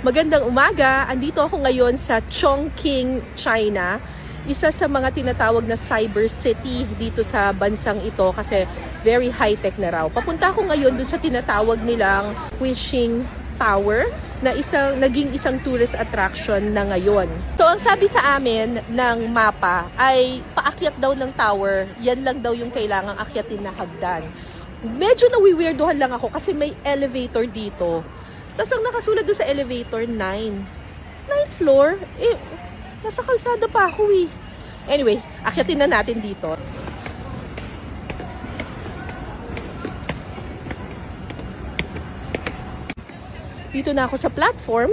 Magandang umaga! Andito ako ngayon sa Chongqing, China. Isa sa mga tinatawag na cyber city dito sa bansang ito kasi very high-tech na raw. Papunta ako ngayon dun sa tinatawag nilang Wishing Tower na naging isang tourist attraction na ngayon. So ang sabi sa amin ng mapa ay paakyat daw ng tower, yan lang daw yung kailangang akyatin na hagdan. Medyo nawiweirdohan lang ako kasi may elevator dito. Tapos ang nakasulat doon sa elevator, 9th floor, nasa kalsada pa ako eh. Anyway, akyatin na natin dito. Dito na ako sa platform.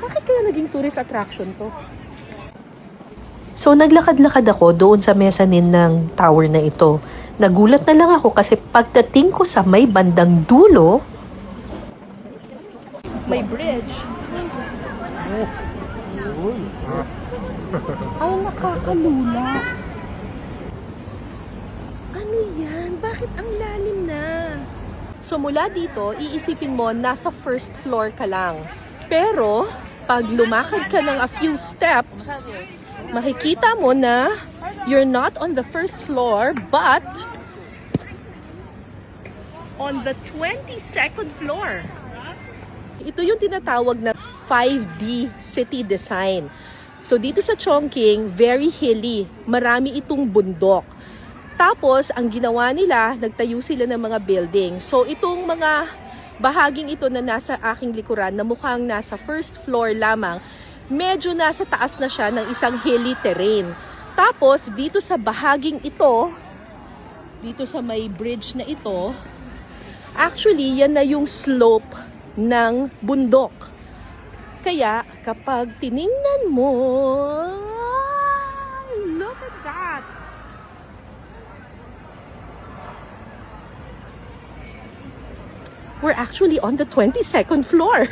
Bakit kaya naging tourist attraction to? So naglakad-lakad ako doon sa mezzanine ng tower na ito. Nagulat na lang ako kasi pagdating ko sa may bandang dulo, May bridge. Ay, nakakalula. Ano yan? Bakit ang lalim na? So mula dito, iisipin mo, nasa first floor ka lang. Pero, pag lumakad ka ng a few steps, makikita mo na you're not on the first floor, but on the 22nd floor. Ito yung tinatawag na 5D city design. So dito sa Chongqing, very hilly. Marami itong bundok. Tapos, ang ginawa nila, nagtayo sila ng mga building. So itong mga bahaging ito na nasa aking likuran, na mukhang nasa first floor lamang, medyo nasa taas na siya ng isang hilly terrain. Tapos, dito sa bahaging ito, dito sa may bridge na ito, actually, yan na yung slope ng bundok. Kaya, kapag tiningnan mo, look at that! We're actually on the 22nd floor.